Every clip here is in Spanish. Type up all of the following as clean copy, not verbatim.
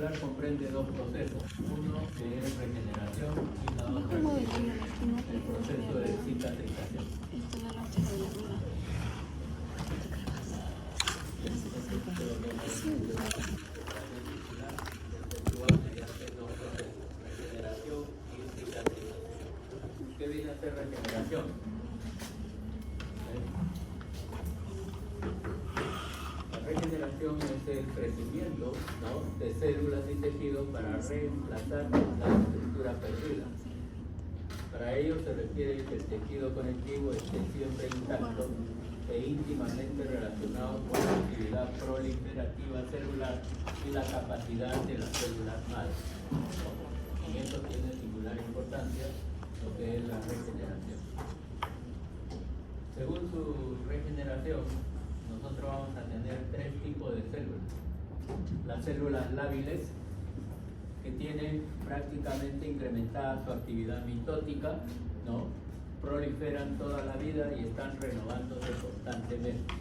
celular comprende dos procesos, uno que es regeneración y la otra que es el proceso de cicatrización. ¿Qué viene a ser regeneración? La regeneración es el crecimiento, ¿no?, de células y tejidos para reemplazar la estructura perdida. Para ello se requiere que el tejido conectivo esté siempre intacto e íntimamente relacionado con la actividad proliferativa celular y la capacidad de las células madre. En esto tiene singular importancia lo que es la regeneración. Según su regeneración, nosotros vamos a tener tres tipos de células. Las células lábiles, que tienen prácticamente incrementada su actividad mitótica, ¿no?, proliferan toda la vida y están renovándose constantemente.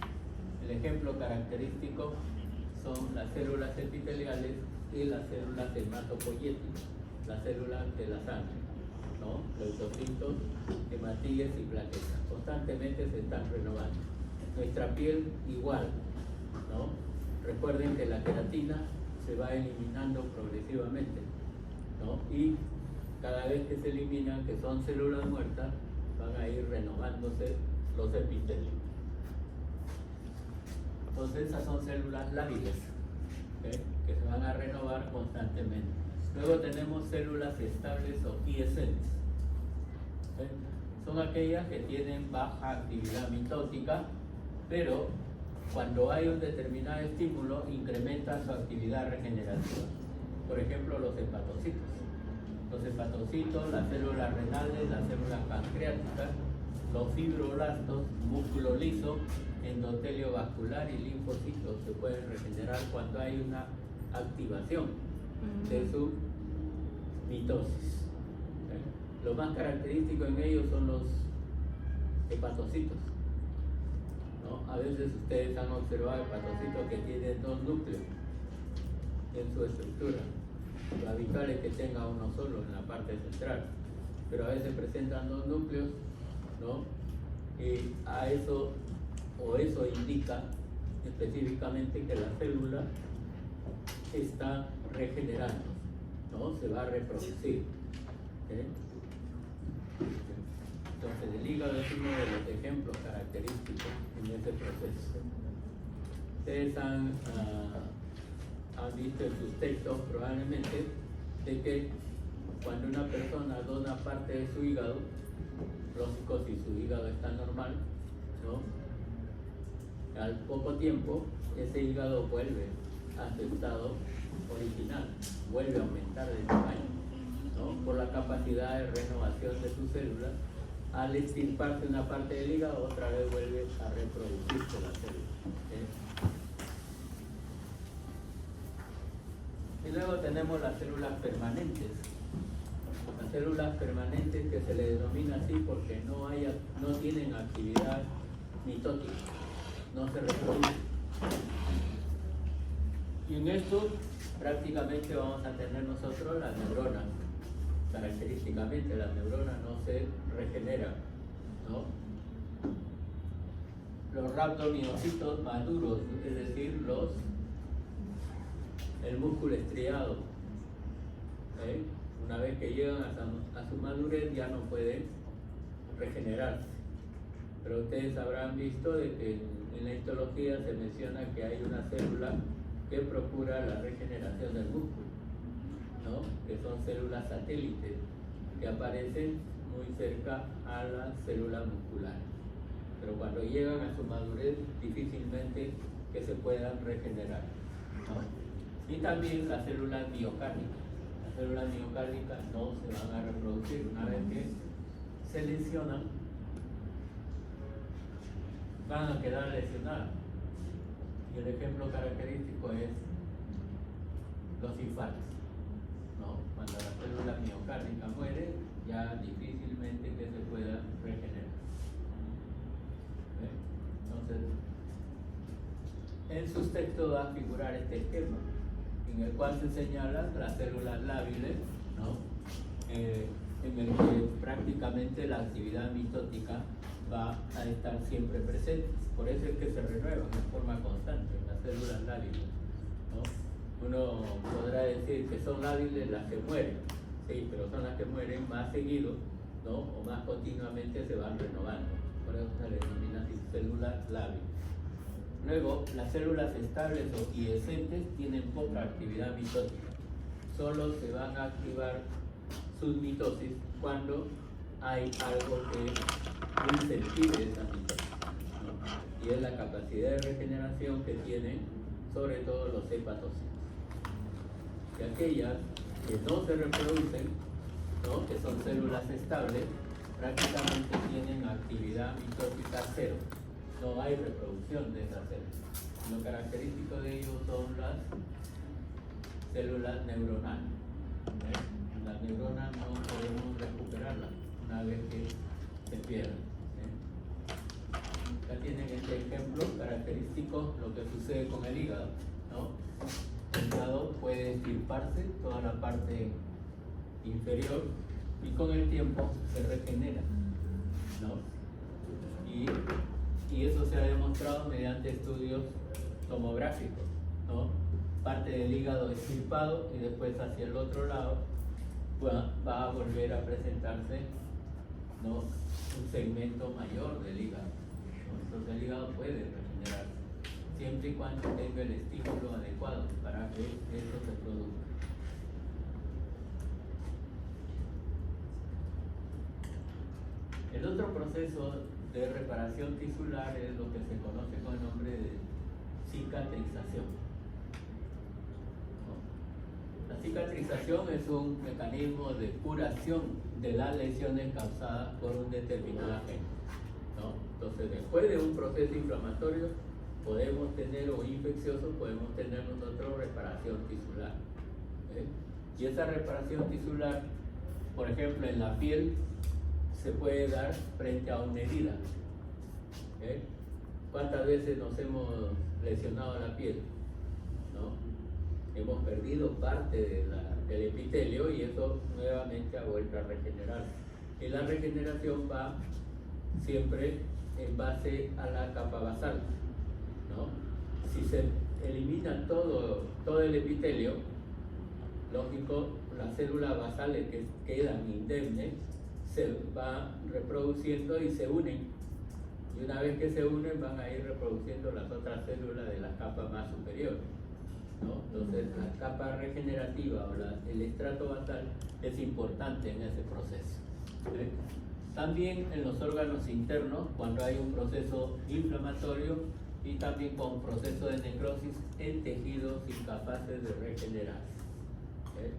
El ejemplo característico son las células epiteliales y las células hematopoyéticas, las células de la sangre, ¿no?, leucocitos, hematíes y plaquetas. Constantemente se están renovando. Nuestra piel igual, ¿no? Recuerden que la queratina se va eliminando progresivamente, ¿no? Y cada vez que se eliminan, que son células muertas, van a ir renovándose los epitelios. Entonces esas son células lábiles, ¿okay?, que se van a renovar constantemente. Luego tenemos células estables o quiescentes, ¿okay? Son aquellas que tienen baja actividad mitótica, pero cuando hay un determinado estímulo incrementa su actividad regenerativa. Por ejemplo, los hepatocitos. Los hepatocitos, las células renales, las células pancreáticas, los fibroblastos, músculo liso, endotelio vascular y linfocitos se pueden regenerar cuando hay una activación de su mitosis. ¿Okay? Lo más característico en ellos son los hepatocitos, ¿no? A veces ustedes han observado hepatocitos que tienen dos núcleos en su estructura. Lo habitual es que tenga uno solo en la parte central, pero a veces presentan dos núcleos, ¿no? Y a eso, o eso indica específicamente que la célula está regenerando, ¿no? Se va a reproducir. ¿Okay? Entonces el hígado es uno de los ejemplos característicos en ese proceso. Ustedes han visto en sus textos probablemente de que cuando una persona dona parte de su hígado, lógico, si su hígado está normal, ¿no?, al poco tiempo ese hígado vuelve a su estado original, vuelve a aumentar de tamaño, ¿no?, por la capacidad de renovación de sus células. Al extirparse una parte del hígado, otra vez vuelve a reproducirse la célula. Y luego tenemos las células permanentes. Las células permanentes, que se les denomina así porque no tienen actividad mitótica, no se reproducen. Y en esto prácticamente vamos a tener nosotros las neuronas. Característicamente las neuronas no se regeneran, ¿no? Los rhabdomiocitos maduros, es decir, el músculo estriado, ¿eh? Una vez que llegan a su madurez ya no pueden regenerarse. Pero ustedes habrán visto de que en la histología se menciona que hay una célula que procura la regeneración del músculo, ¿no?, que son células satélites que aparecen muy cerca a las células musculares. Pero cuando llegan a su madurez, difícilmente que se puedan regenerar, ¿no? Y también las células miocárdicas. Las células miocárdicas no se van a reproducir. Una vez que se lesionan, van a quedar lesionadas. Y el ejemplo característico es los infartos, ¿no? Cuando la célula miocárdica muere, ya difícilmente que se pueda regenerar. Entonces, en sus textos va a figurar este esquema. en el cual se señalan las células lábiles, ¿no? En el que prácticamente la actividad mitótica va a estar siempre presente. Por eso es que se renuevan de forma constante las células lábiles, ¿no? Uno podrá decir que son lábiles las que mueren, sí, pero son las que mueren más seguido, ¿no? O más continuamente se van renovando. Por eso se les denomina así, células lábiles. Luego, las células estables o quiescentes tienen poca actividad mitótica. Solo se van a activar sus mitosis cuando hay algo que incentive esa mitosis, ¿no? Y es la capacidad de regeneración que tienen sobre todo los hepatocitos. Y aquellas que no se reproducen, ¿no? Que son células estables, prácticamente tienen actividad mitótica cero. No hay reproducción de esas células. Lo característico de ellos son las células neuronales. Las neuronas no podemos recuperarlas una vez que se pierden. Acá tienen este ejemplo característico, lo que sucede con el hígado, ¿no? El hígado puede extirparse toda la parte inferior y con el tiempo se regenera, ¿no? Y eso se ha demostrado mediante estudios tomográficos, ¿no? Parte del hígado extirpado y después hacia el otro lado va a volver a presentarse, ¿no? Un segmento mayor del hígado, ¿no? Entonces el hígado puede regenerarse siempre y cuando tenga el estímulo adecuado para que eso se produzca. El otro proceso de reparación tisular es lo que se conoce con el nombre de cicatrización, ¿no? La cicatrización es un mecanismo de curación de las lesiones causadas por un determinado agente, ¿no? Entonces, después de un proceso inflamatorio podemos tener, o infeccioso, podemos tener nosotros reparación tisular, ¿eh? Y esa reparación tisular, por ejemplo, en la piel, se puede dar frente a una herida, ¿eh? ¿Cuántas veces nos hemos lesionado la piel, ¿no? Hemos perdido parte del epitelio y eso nuevamente ha vuelto a regenerar. Y la regeneración va siempre en base a la capa basal, ¿no? Si se elimina todo el epitelio, lógico, las células basales que quedan indemnes se van reproduciendo y se unen. Y una vez que se unen van a ir reproduciendo las otras células de la capa más superior, ¿no? Entonces la capa regenerativa o el estrato basal es importante en ese proceso, ¿eh? También en los órganos internos, cuando hay un proceso inflamatorio y también con proceso de necrosis en tejidos incapaces de regenerarse, ¿eh?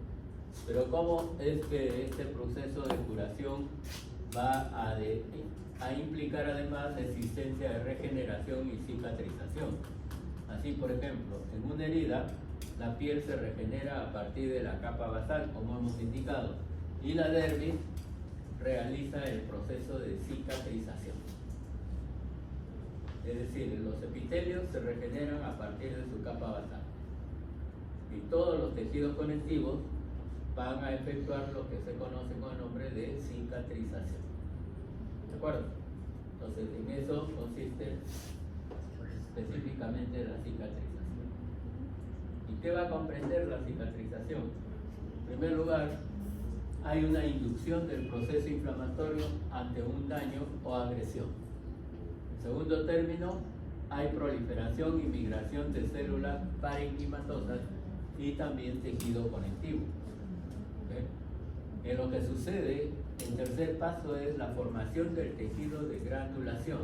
Pero ¿cómo es que este proceso de curación va a implicar además la existencia de regeneración y cicatrización? Así, por ejemplo, en una herida, la piel se regenera a partir de la capa basal, como hemos indicado, y la dermis realiza el proceso de cicatrización. Es decir, los epitelios se regeneran a partir de su capa basal. Y todos los tejidos conectivos van a efectuar lo que se conoce con el nombre de cicatrización. ¿De acuerdo? Entonces, en eso consiste específicamente la cicatrización. ¿Y qué va a comprender la cicatrización? En primer lugar, hay una inducción del proceso inflamatorio ante un daño o agresión. En segundo término, hay proliferación y migración de células parenquimatosas y también tejido conectivo. En lo que sucede, el tercer paso es la formación del tejido de granulación,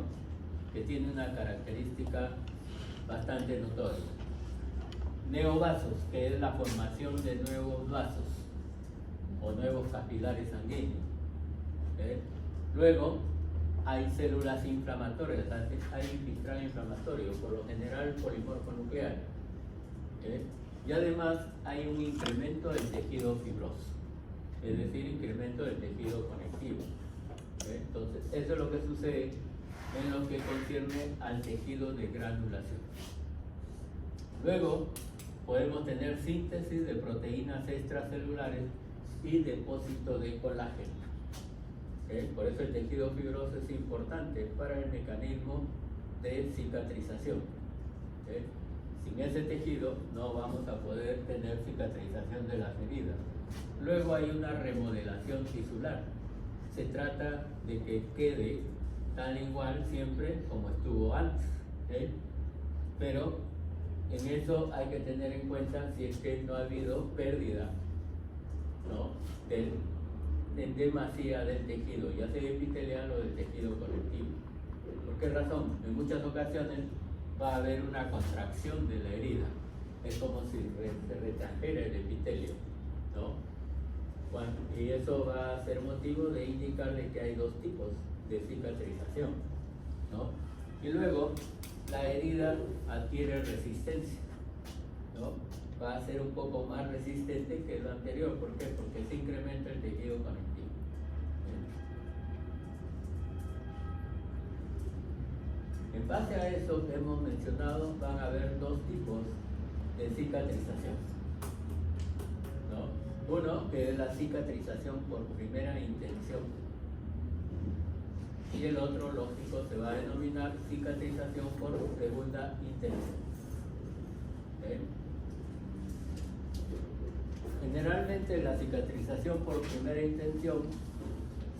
que tiene una característica bastante notoria. Neovasos, que es la formación de nuevos vasos o nuevos capilares sanguíneos. Luego hay células inflamatorias, hay infiltrado inflamatorio, por lo general polimorfo nuclear. Y además hay un incremento del tejido fibroso, es decir, incremento del tejido conectivo. Entonces, eso es lo que sucede en lo que concierne al tejido de granulación. Luego, podemos tener síntesis de proteínas extracelulares y depósito de colágeno. Por eso el tejido fibroso es importante para el mecanismo de cicatrización. Sin ese tejido no vamos a poder tener cicatrización de las heridas. Luego hay una remodelación tisular. Se trata de que quede tan igual siempre como estuvo antes. Pero en eso hay que tener en cuenta si es que no ha habido pérdida, ¿no?, en demasía del tejido, ya sea epitelial o del tejido conectivo. ¿Por qué razón? En muchas ocasiones va a haber una contracción de la herida. Es como si se retrajera el epitelio, ¿no? Y eso va a ser motivo de indicarle que hay dos tipos de cicatrización, ¿no? Y luego la herida adquiere resistencia, ¿no? Va a ser un poco más resistente que lo anterior. ¿Por qué? Porque se incrementa el tejido conectivo. En base a eso que hemos mencionado, van a haber dos tipos de cicatrización, ¿no? Uno, que es la cicatrización por primera intención, y el otro, lógico, se va a denominar cicatrización por segunda intención. Generalmente la cicatrización por primera intención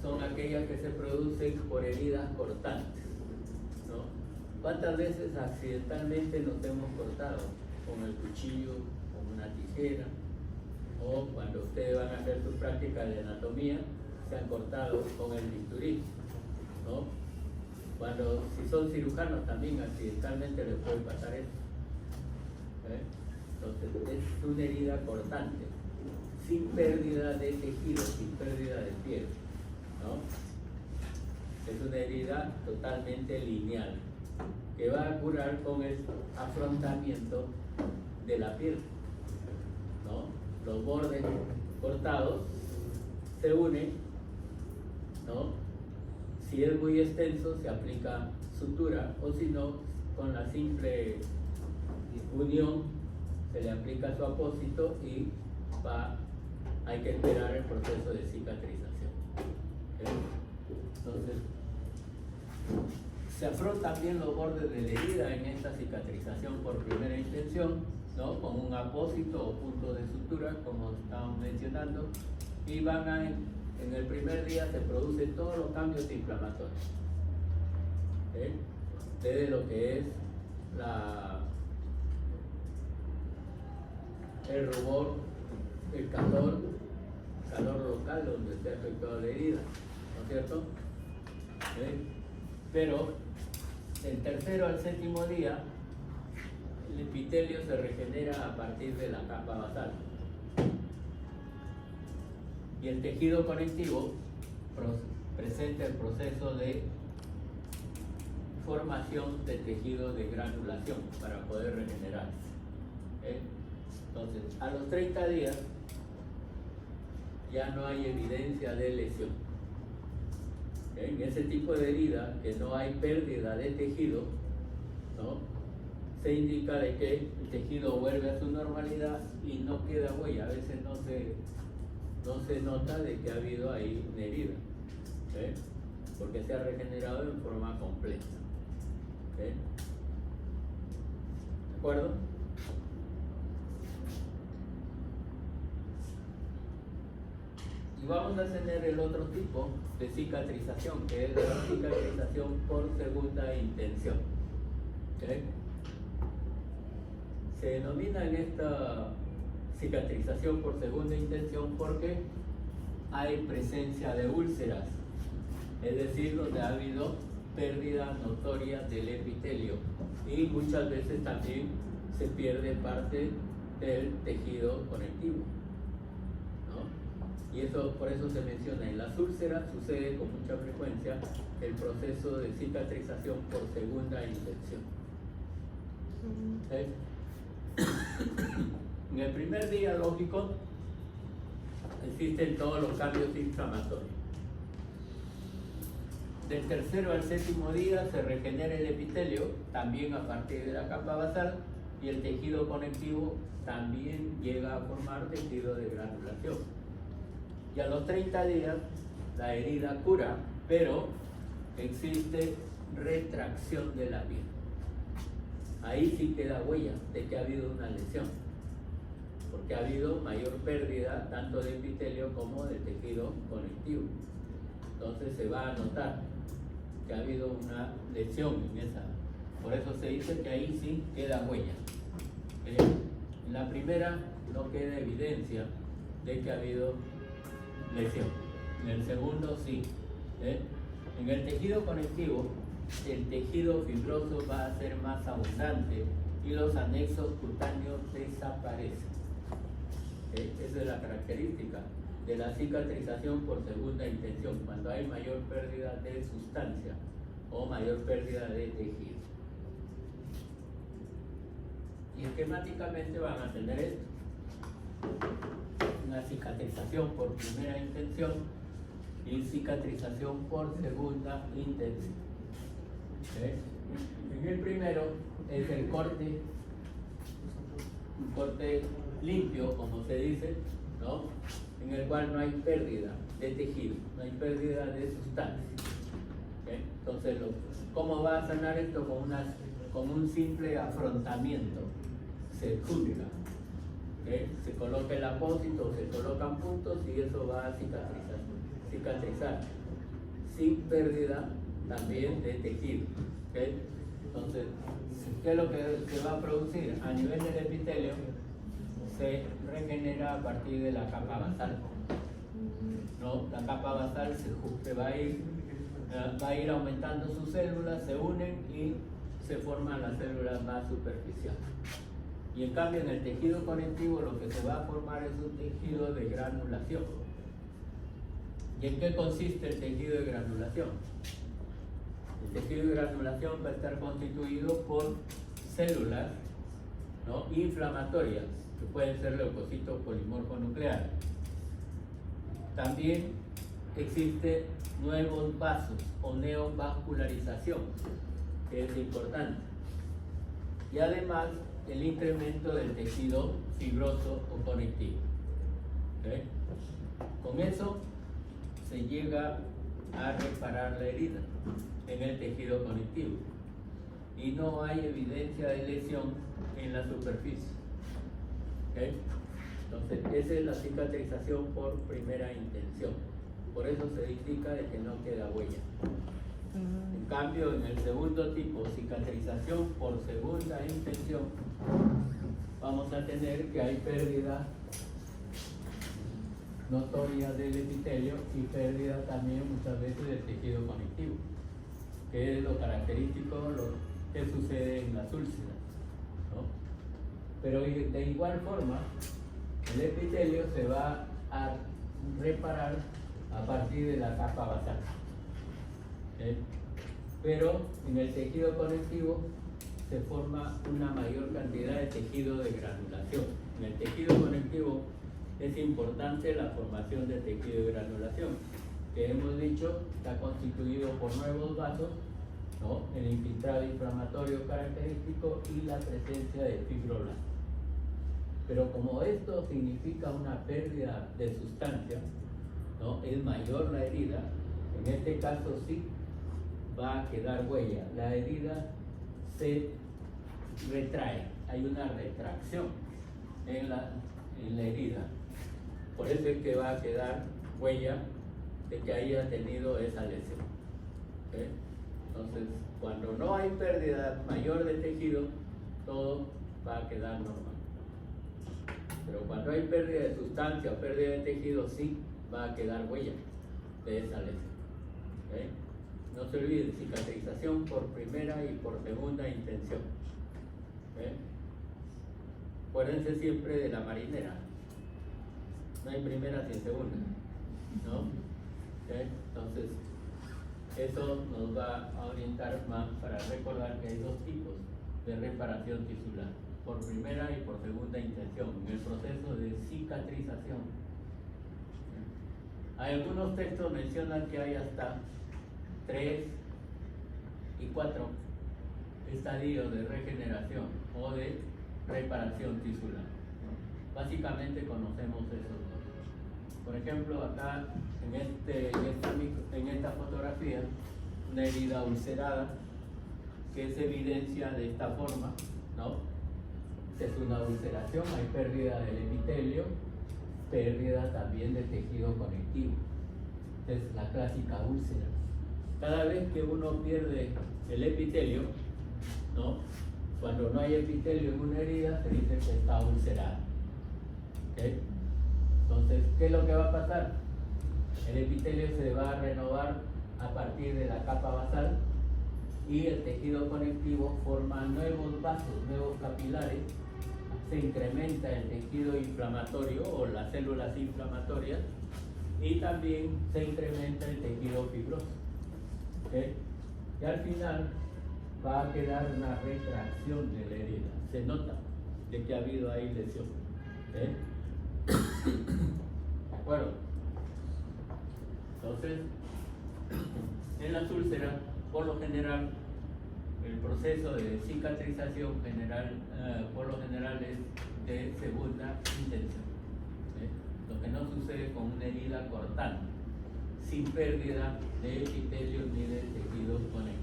son aquellas que se producen por heridas cortantes, ¿no? ¿Cuántas veces accidentalmente nos hemos cortado con el cuchillo, con una tijera? O cuando ustedes van a hacer su práctica de anatomía, se han cortado con el bisturí, ¿no? Cuando, si son cirujanos, también accidentalmente les puede pasar eso. Entonces es una herida cortante, sin pérdida de tejido, sin pérdida de piel, ¿no? Es una herida totalmente lineal que va a curar con el afrontamiento de la piel, ¿no? Los bordes cortados se unen, ¿no? Si es muy extenso se aplica sutura, o si no, con la simple unión se le aplica su apósito y hay que esperar el proceso de cicatrización. Entonces, se afrontan bien los bordes de la herida en esta cicatrización por primera intención, ¿no?, con un apósito o punto de sutura, como estábamos mencionando, y en el primer día se producen todos los cambios inflamatorios, desde lo que es el rubor, el calor local donde se ha afectado la herida, ¿no es cierto? Pero del tercero al séptimo día el epitelio se regenera a partir de la capa basal y el tejido conectivo presenta el proceso de formación de tejido de granulación para poder regenerarse. Entonces, a los 30 días ya no hay evidencia de lesión. En ese tipo de herida, que no hay pérdida de tejido, ¿no?, se indica de que el tejido vuelve a su normalidad y no queda huella. A veces no se nota de que ha habido ahí una herida, porque se ha regenerado en forma completa. ¿De acuerdo? Y vamos a tener el otro tipo de cicatrización, que es la cicatrización por segunda intención. Se denomina en esta cicatrización por segunda intención porque hay presencia de úlceras, es decir, donde ha habido pérdida notoria del epitelio, y muchas veces también se pierde parte del tejido conectivo, ¿no? Y eso, por eso se menciona en las úlceras, sucede con mucha frecuencia el proceso de cicatrización por segunda intención. En el primer día, lógico, existen todos los cambios inflamatorios. Del tercero al séptimo día se regenera el epitelio, también a partir de la capa basal, y el tejido conectivo también llega a formar tejido de granulación. Y a los 30 días la herida cura, pero existe retracción de la piel. Ahí sí queda huella de que ha habido una lesión, porque ha habido mayor pérdida tanto de epitelio como de tejido conectivo. Entonces se va a notar que ha habido una lesión en esa. Por eso se dice que ahí sí queda huella. En la primera no queda evidencia de que ha habido lesión. En el segundo sí. En el tejido conectivo, el tejido fibroso va a ser más abundante y los anexos cutáneos desaparecen. Esa es la característica de la cicatrización por segunda intención, cuando hay mayor pérdida de sustancia o mayor pérdida de tejido. Y esquemáticamente van a tener esto: una cicatrización por primera intención y cicatrización por segunda intención. En el primero es el corte, un corte limpio, como se dice, ¿no? En el cual no hay pérdida de tejido, no hay pérdida de sustancia. Entonces, ¿cómo va a sanar esto? Con un simple afrontamiento. Se juzga, se coloca el apósito, se colocan puntos y eso va a cicatrizar sin pérdida también de tejido. Entonces, ¿qué es lo que se va a producir? A nivel del epitelio se regenera a partir de la capa basal, ¿no? La capa basal se va a ir aumentando sus células, se unen y se forman las células más superficiales. Y en cambio en el tejido conectivo lo que se va a formar es un tejido de granulación. ¿Y en qué consiste el tejido de granulación? El tejido de granulación va a estar constituido por células, ¿no?, inflamatorias, que pueden ser leucocitos polimorfonucleares. También existen nuevos vasos o neovascularización, que es importante. Y además el incremento del tejido fibroso o conectivo. Con eso se llega a reparar la herida en el tejido conectivo y no hay evidencia de lesión en la superficie. Entonces, esa es la cicatrización por primera intención. Por eso se indica de que no queda huella. En cambio, en el segundo tipo, cicatrización por segunda intención, vamos a tener que hay pérdida notoria del epitelio y pérdida también muchas veces del tejido conectivo, que es lo característico, lo que sucede en las úlceras, ¿no? Pero de igual forma, el epitelio se va a reparar a partir de la capa basal. Pero en el tejido conectivo se forma una mayor cantidad de tejido de granulación. En el tejido conectivo es importante la formación de tejido de granulación, que hemos dicho está constituido por nuevos vasos, ¿no?, el infiltrado inflamatorio característico y la presencia de fibroblastos. Pero como esto significa una pérdida de sustancia, ¿no?, es mayor la herida, en este caso sí va a quedar huella. La herida se retrae, hay una retracción en la herida. Por eso es que va a quedar huella de que haya tenido esa lesión. Entonces, cuando no hay pérdida mayor de tejido, todo va a quedar normal. Pero cuando hay pérdida de sustancia o pérdida de tejido, sí va a quedar huella de esa lesión. No se olviden, cicatrización por primera y por segunda intención. Acuérdense siempre de la marinera. No hay primera sin segunda, ¿no? Entonces, eso nos va a orientar más para recordar que hay dos tipos de reparación tisular, por primera y por segunda intención, en el proceso de cicatrización. Hay algunos textos que mencionan que hay hasta 3 y 4 estadios de regeneración o de reparación tisular. Básicamente conocemos esos dos. Por ejemplo, acá en esta fotografía, una herida ulcerada que se evidencia de esta forma, ¿no? Es una ulceración, hay pérdida del epitelio, pérdida también del tejido conectivo. Es la clásica úlcera. Cada vez que uno pierde el epitelio, ¿no? Cuando no hay epitelio en una herida, se dice que está ulcerada. ¿Okay? Entonces, ¿qué es lo que va a pasar? El epitelio se va a renovar a partir de la capa basal y el tejido conectivo forma nuevos vasos, nuevos capilares, se incrementa el tejido inflamatorio o las células inflamatorias y también se incrementa el tejido fibroso. ¿Okay? Y al final va a quedar una retracción de la herida. Se nota de que ha habido ahí lesión. ¿Okay? ¿De acuerdo? Entonces, en las úlceras, por lo general, el proceso de cicatrización por lo general es de segunda intención. Lo que no sucede con una herida cortante, sin pérdida de epitelio ni de tejido conectivo.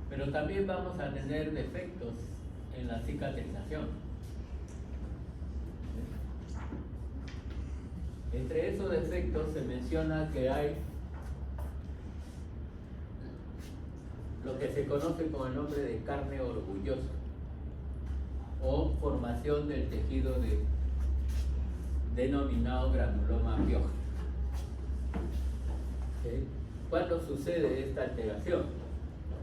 Pero también vamos a tener defectos en la cicatrización. Entre esos defectos se menciona que hay lo que se conoce con el nombre de carne orgullosa o formación del tejido denominado granuloma Bjork. ¿Okay? ¿Cuándo sucede esta alteración?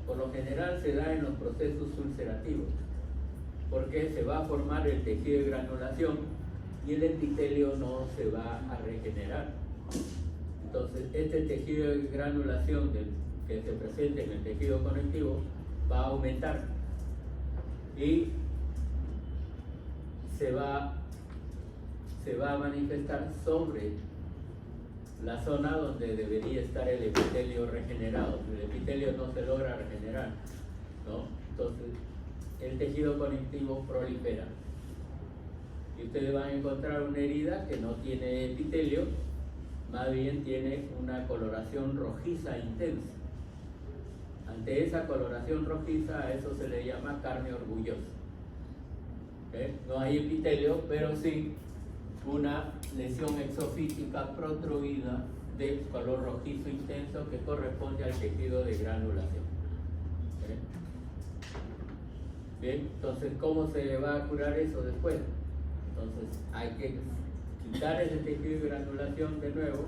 Por lo general se da en los procesos ulcerativos, porque se va a formar el tejido de granulación y el epitelio no se va a regenerar. Entonces, este tejido de granulación que se presenta en el tejido conectivo va a aumentar y se va a manifestar sobre la zona donde debería estar el epitelio regenerado. El epitelio no se logra regenerar, ¿no? Entonces, el tejido conectivo prolifera. Y ustedes van a encontrar una herida que no tiene epitelio, más bien tiene una coloración rojiza intensa. Ante esa coloración rojiza, a eso se le llama carne orgullosa. ¿Okay? No hay epitelio, pero sí una lesión exofítica protruida de color rojizo intenso que corresponde al tejido de granulación. ¿Okay? Bien, entonces, ¿cómo se va a curar eso después? Entonces, hay que quitar ese tejido de granulación de nuevo,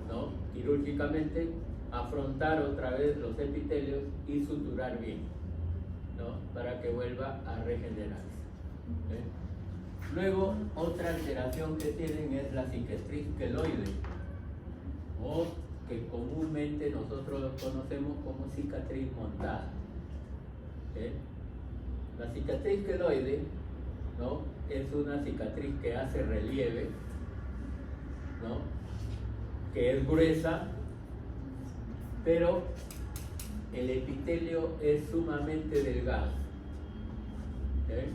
¿no? Quirúrgicamente, afrontar otra vez los epitelios y suturar bien, ¿no? Para que vuelva a regenerarse. ¿Okay? Luego, otra alteración que tienen es la cicatriz queloide, o que comúnmente nosotros conocemos como cicatriz montada. ¿Okay? La cicatriz queloide, ¿no? Es una cicatriz que hace relieve, ¿no? Que es gruesa, pero el epitelio es sumamente delgado. ¿Okay?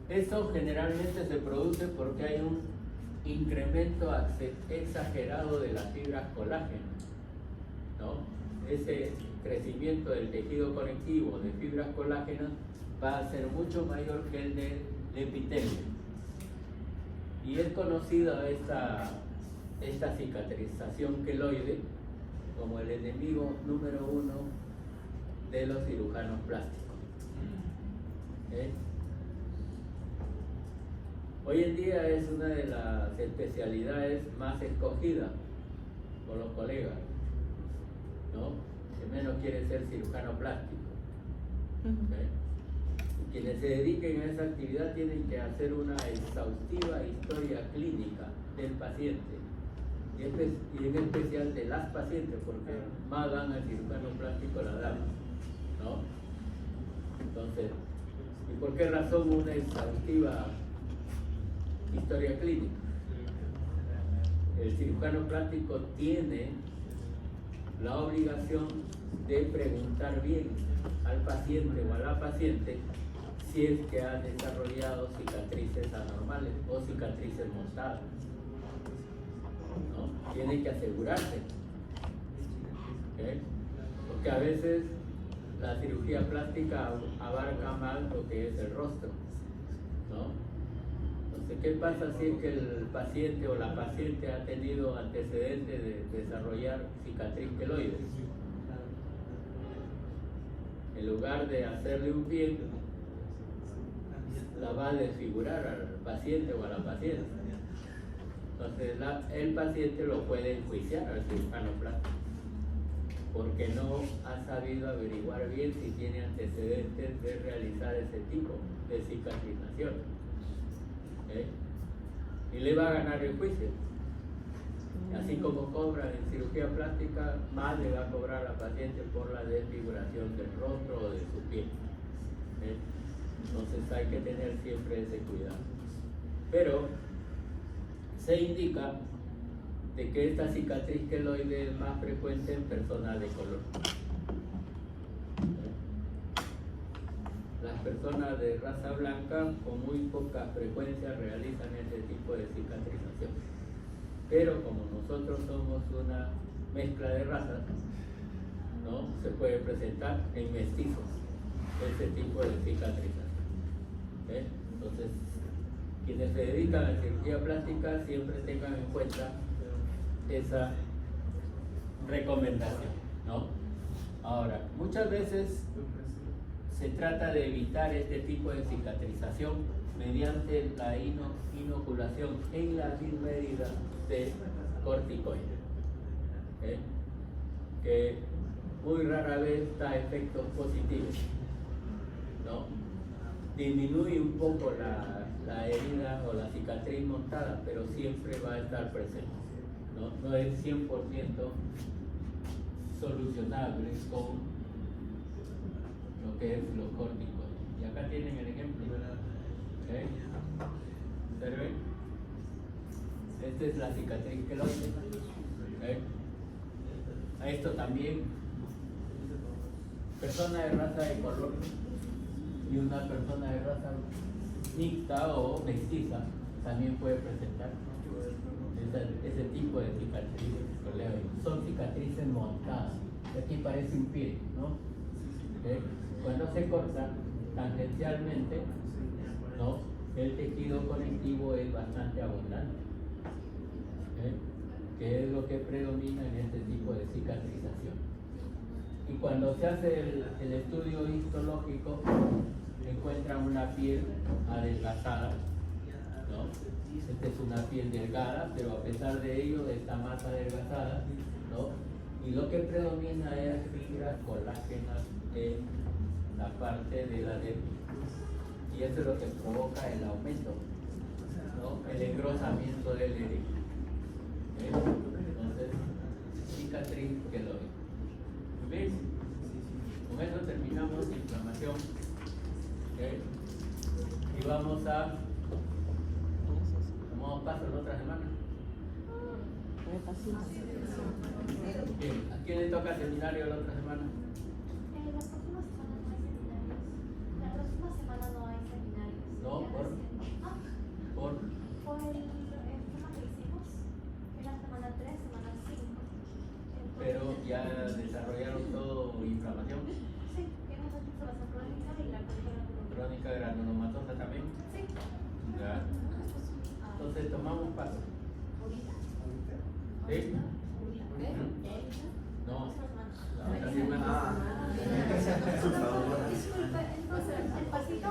Eso generalmente se produce porque hay un incremento exagerado de las fibras colágenas, ¿no? Ese crecimiento del tejido conectivo de fibras colágenas va a ser mucho mayor que el del epitelio. Y es conocida esta cicatrización queloide como el enemigo número 1 de los cirujanos plásticos. ¿Okay? Hoy en día es una de las especialidades más escogidas por los colegas, ¿no? Que menos quiere ser cirujano plástico. ¿Okay? Y quienes se dediquen a esa actividad tienen que hacer una exhaustiva historia clínica del paciente y en especial de las pacientes, porque más dan al cirujano plástico la dama, ¿no? Entonces, ¿y por qué razón una exhaustiva historia clínica? El cirujano plástico tiene la obligación de preguntar bien al paciente o a la paciente si es que ha desarrollado cicatrices anormales o cicatrices montadas, ¿no? Tiene que asegurarse, ¿okay? Porque a veces la cirugía plástica abarca más lo que es el rostro, ¿no? Entonces, ¿qué pasa si es que el paciente o la paciente ha tenido antecedentes de desarrollar cicatriz queloide? En lugar de hacerle un bien, la va a desfigurar al paciente o a la paciente. Entonces el paciente lo puede enjuiciar al cirujano plástico porque no ha sabido averiguar bien si tiene antecedentes de realizar ese tipo de cicatrización. Y le va a ganar el juicio. Así como cobra en cirugía plástica, más le va a cobrar a la paciente por la desfiguración del rostro o de su piel. Entonces hay que tener siempre ese cuidado. Pero se indica de que esta cicatriz queloide es más frecuente en personas de color. Las personas de raza blanca con muy poca frecuencia realizan este tipo de cicatrización. Pero como nosotros somos una mezcla de razas, ¿no? Se puede presentar en mestizos este tipo de cicatrización. Entonces, quienes se dedican a la cirugía plástica siempre tengan en cuenta esa recomendación, ¿no? Ahora, muchas veces se trata de evitar este tipo de cicatrización mediante la inoculación en la misma herida de corticoides, que muy rara vez da efectos positivos, ¿no? Disminuye un poco la herida o la cicatriz montada, pero siempre va a estar presente, ¿no? No es 100% solucionable con lo que es los corticoides. Y acá tienen el ejemplo, ¿observen? Esta es la cicatriz queloide. A esto también, persona de raza de color y una persona de raza mixta o mestiza también puede presentar ese tipo de cicatrices. Son cicatrices montadas. Aquí parece un pie, ¿no? Cuando se corta tangencialmente, ¿no? El tejido conectivo es bastante abundante, que es lo que predomina en este tipo de cicatrización. Y cuando se hace el estudio histológico, encuentran una piel adelgazada, ¿no? Esta es una piel delgada, pero a pesar de ello está más adelgazada, ¿no? Y lo que predomina es fibras colágenas en la parte de la dermis. Y eso es lo que provoca el aumento, ¿no? El engrosamiento del erecto. Entonces, cicatriz queloide. ¿Ves? Con eso terminamos la inflamación. Y vamos a tomamos paso la otra semana. Bien, ¿a quién le toca seminario la otra semana? Las próximas semanas no hay seminarios. La próxima semana no hay seminarios. No, por el tema que hicimos, era semana 3, semana 5. pero ya desarrollaron todo inflamación. Sí, hemos hecho inflamación crónica y la Crónica granulomatosa también. Sí. Ya. Entonces tomamos paso. ¿Sí? No. La otra semana. Disculpe, entonces, el pasito,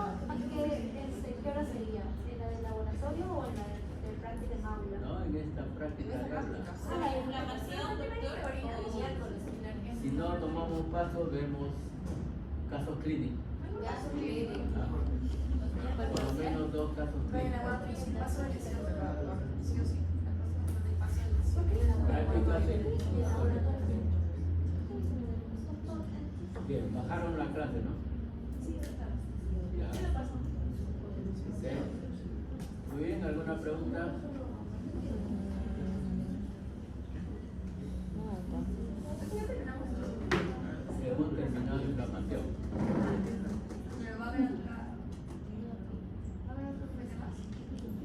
¿qué hora sería? ¿En la del laboratorio o en la de práctica de aula? No, en esta práctica de aula. La inflamación, doctor. Si no tomamos paso, vemos casos clínicos. Por lo menos 2 casos clínicos. Práctica de bien, bajaron la clase, ¿no? Ya. Ok. Muy bien, ¿alguna pregunta?